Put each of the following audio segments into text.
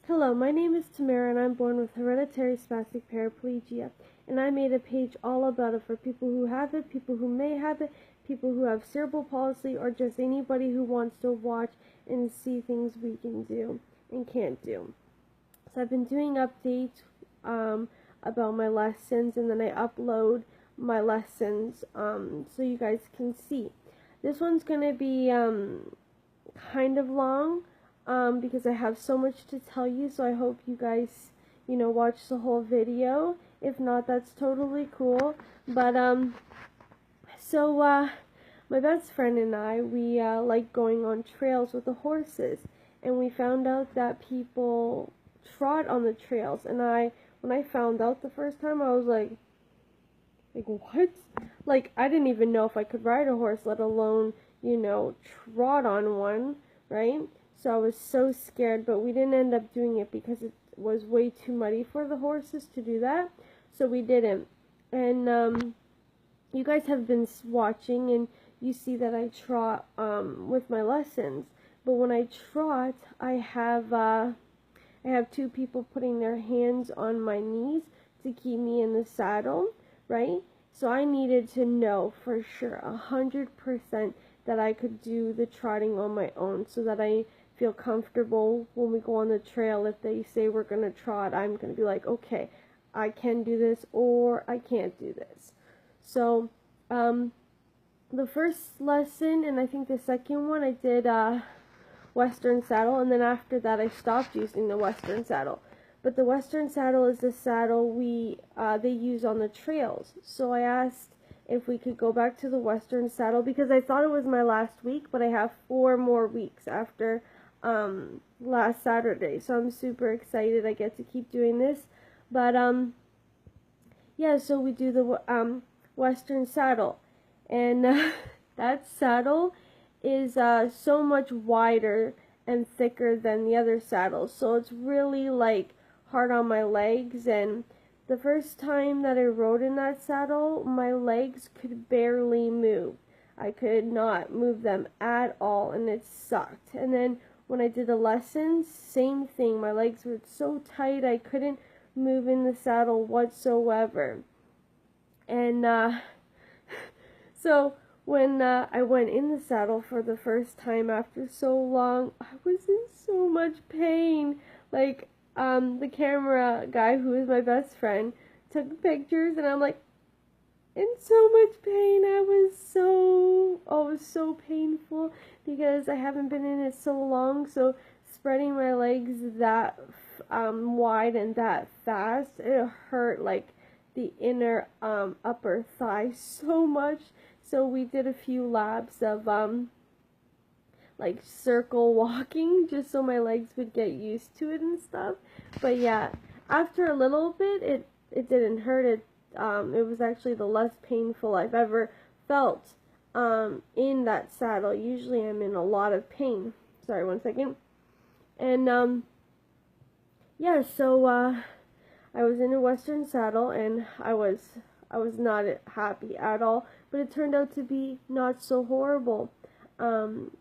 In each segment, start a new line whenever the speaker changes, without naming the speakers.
Hello, my name is Tamara and I'm born with hereditary spastic paraplegia, and I made a page all about it for people who have it, people who may have it, people who have cerebral palsy, or just anybody who wants to watch and see things we can do and can't do. So I've been doing updates about my lessons, and then I upload my lessons so you guys can see. This one's going to be kind of long because I have so much to tell you, so I hope you guys, watch the whole video. If not, that's totally cool. But, my best friend and I, we like going on trails with the horses, and we found out that people trot on the trails, and when I found out the first time, I was like, what? Like, I didn't even know if I could ride a horse, let alone, trot on one, right? So I was so scared, but we didn't end up doing it because it was way too muddy for the horses to do that, so we didn't. And you guys have been watching, and you see that I trot with my lessons, but when I trot, I have two people putting their hands on my knees to keep me in the saddle, right? So I needed to know for sure, 100%, that I could do the trotting on my own, so that I feel comfortable when we go on the trail. If they say we're going to trot, I'm going to be like, okay, I can do this or I can't do this. So, the first lesson, and I think the second one, I did Western saddle, and then after that I stopped using the Western saddle. But the Western saddle is the saddle they use on the trails. So I asked if we could go back to the Western saddle, because I thought it was my last week, but I have 4 more weeks after last Saturday. So I'm super excited I get to keep doing this. But yeah, so we do the Western saddle, and that saddle is so much wider and thicker than the other saddles, so it's really like hard on my legs. And the first time that I rode in that saddle, my legs could barely move. I could not move them at all, and it sucked. And then when I did the lessons, same thing. My legs were so tight I couldn't move in the saddle whatsoever. And so when I went in the saddle for the first time after so long, I was in so much pain. Like, the camera guy, who is my best friend, took pictures, and I'm like, in so much pain. It was so painful because I haven't been in it so long. So spreading my legs that wide and that fast, it hurt like the inner upper thigh so much. So we did a few laps of like circle walking, just so my legs would get used to it and stuff. But yeah, after a little bit, it didn't hurt. It was actually the less painful I've ever felt in that saddle. Usually I'm in a lot of pain. Sorry, one second. And yeah, so I was in a Western saddle, and I was not happy at all, but it turned out to be not so horrible. I'm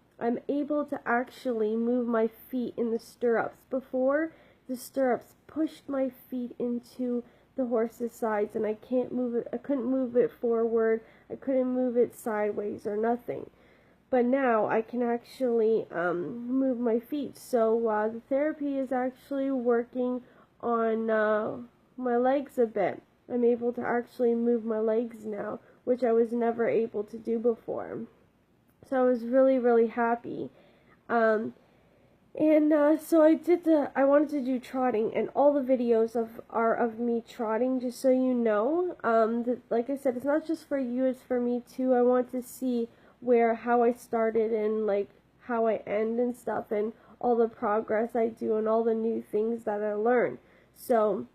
able to actually move my feet in the stirrups. Before, the stirrups pushed my feet into the horse's sides, and I couldn't move it forward, I couldn't move it sideways or nothing. But now I can actually move my feet. So the therapy is actually working on my legs a bit. I'm able to actually move my legs now, which I was never able to do before. So I was really, really happy. So I wanted to do trotting, and all the videos are of me trotting, just so you know. Like I said, it's not just for you, it's for me too. I want to see how I started, and like how I end and stuff, and all the progress I do, and all the new things that I learn. So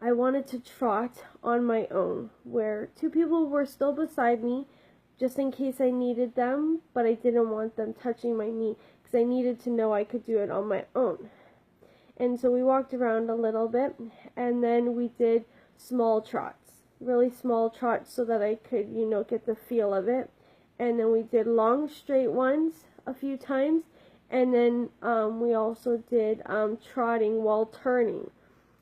I wanted to trot on my own, where 2 people were still beside me, just in case I needed them, but I didn't want them touching my knee, because I needed to know I could do it on my own. And so we walked around a little bit, and then we did small trots, really small trots, so that I could, get the feel of it. And then we did long straight ones a few times, And then we also did trotting while turning,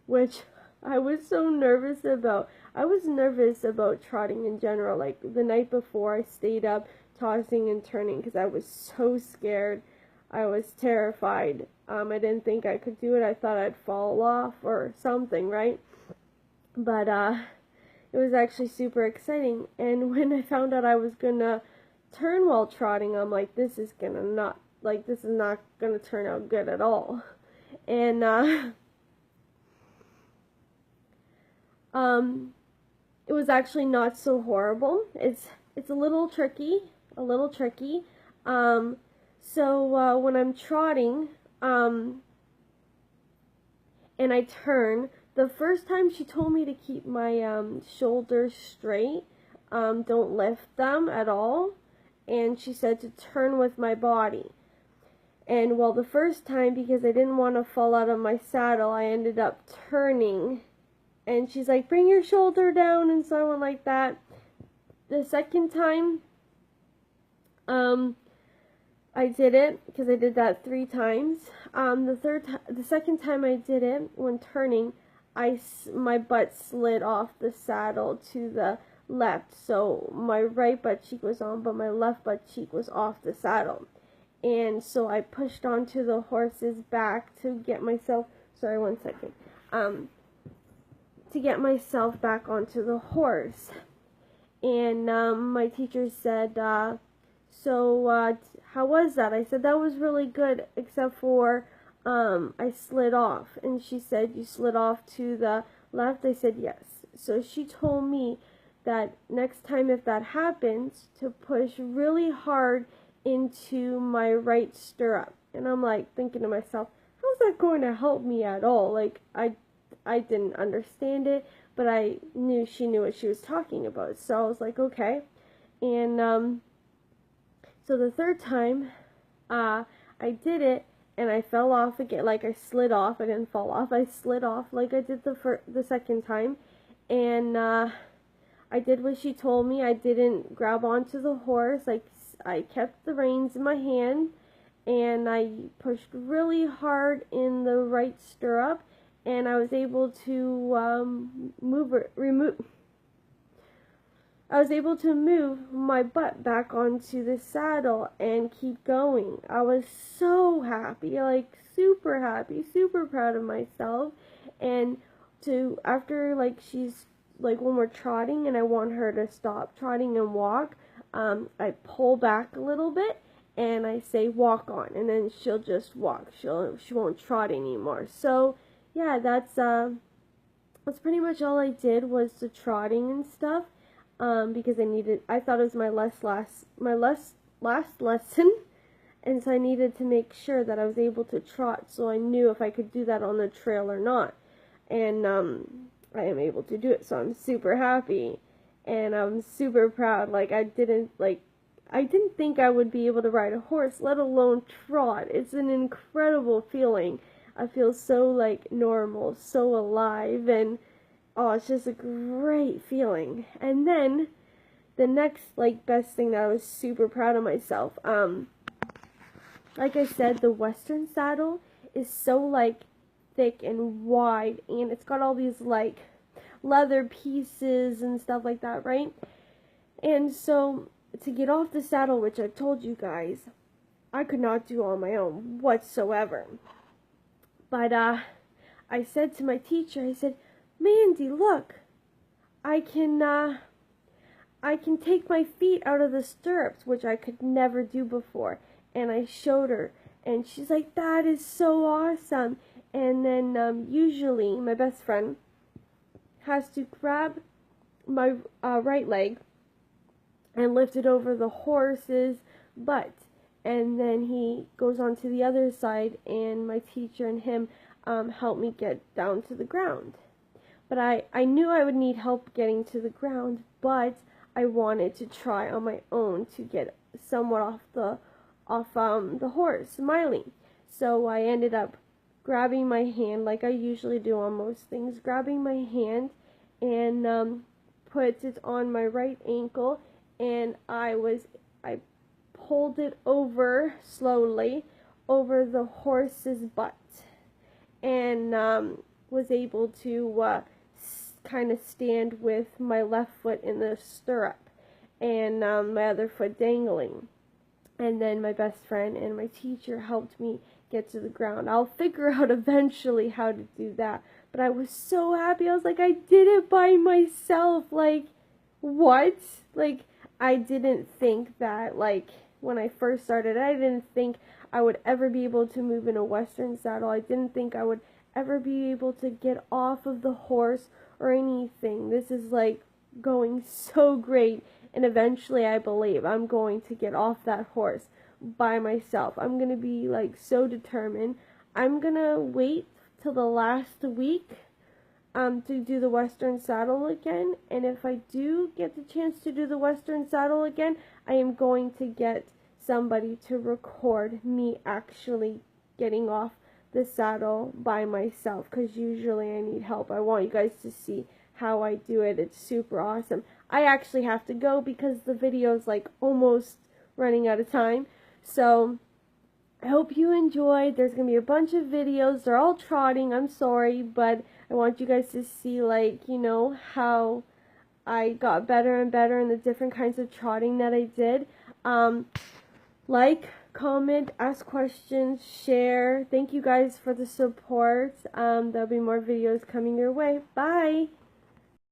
which I was so nervous about. I was nervous about trotting in general. Like the night before, I stayed up tossing and turning because I was so scared. I was terrified. I didn't think I could do it. I thought I'd fall off or something, right? But it was actually super exciting. And when I found out I was gonna turn while trotting, I'm like, this is not gonna turn out good at all. And it was actually not so horrible. It's a little tricky, So when I'm trotting, and I turn, the first time she told me to keep my shoulders straight, don't lift them at all, and she said to turn with my body. And well, the first time, because I didn't want to fall out of my saddle, I ended up turning. And she's like, bring your shoulder down and so on like that. The second time, I did it, because I did that 3 times. The second time I did it, when turning, my butt slid off the saddle to the left. So my right butt cheek was on, but my left butt cheek was off the saddle. And so I pushed onto the horse's back to get myself, sorry, 1 second, to get myself back onto the horse. And my teacher said, so how was that? I said, that was really good, except for I slid off. And she said, you slid off to the left? I said, yes. So she told me that next time if that happens, to push really hard into my right stirrup. And I'm like thinking to myself, how's that going to help me at all? Like, I didn't understand it, but I knew she knew what she was talking about. So I was like, okay. And so the third time, I did it, and I fell off again. Like, I slid off. I didn't fall off. I slid off like I did the second time. And I did what she told me. I didn't grab onto the horse. I kept the reins in my hand, and I pushed really hard in the right stirrup, and I was able to move my butt back onto the saddle and keep going. I was so happy, like super happy, super proud of myself. And after, like, she's like, when we're trotting and I want her to stop trotting and walk, I pull back a little bit and I say walk on, and then she'll just walk. She won't trot anymore. So yeah, that's pretty much all I did, was the trotting and stuff, because I thought it was my last lesson, and so I needed to make sure that I was able to trot, so I knew if I could do that on the trail or not. And I am able to do it, so I'm super happy, and I'm super proud. Like, I didn't think I would be able to ride a horse, let alone trot. It's an incredible feeling. I feel so, like, normal, so alive, and oh, it's just a great feeling. And then the next, like, best thing that I was super proud of myself, like I said, the Western saddle is so, like, thick and wide, and it's got all these, like, leather pieces and stuff like that, right? And so to get off the saddle, which I've told you guys, I could not do on my own whatsoever. But I said to my teacher, I said, Mandy, look, I can take my feet out of the stirrups, which I could never do before. And I showed her, and she's like, that is so awesome. And then usually my best friend has to grab my right leg and lift it over the horse's butt, and then he goes on to the other side, and my teacher and him help me get down to the ground. But I knew I would need help getting to the ground, but I wanted to try on my own to get somewhat off the horse, smiling. So I ended up grabbing my hand, like I usually do on most things, grabbing my hand and put it on my right ankle, and I pulled it over slowly over the horse's butt and was able to kind of stand with my left foot in the stirrup and my other foot dangling. And then my best friend and my teacher helped me get to the ground. I'll figure out eventually how to do that. But I was so happy. I was like, I did it by myself. Like, what? Like, I didn't think that, like, when I first started, I didn't think I would ever be able to move in a Western saddle. I didn't think I would ever be able to get off of the horse or anything. This is, like, going so great. And eventually, I believe I'm going to get off that horse by myself. I'm going to be, like, so determined. I'm going to wait till the last week to do the Western saddle again. And if I do get the chance to do the Western saddle again, I am going to get somebody to record me actually getting off the saddle by myself, because usually I need help. I want you guys to see how I do it. It's super awesome. I actually have to go because the video is like almost running out of time. So I hope you enjoyed. There's going to be a bunch of videos. They're all trotting. I'm sorry, but I want you guys to see, like, you know, how I got better and better in the different kinds of trotting that I did. Like, comment, ask questions, share. Thank you guys for the support. There'll be more videos coming your way. Bye!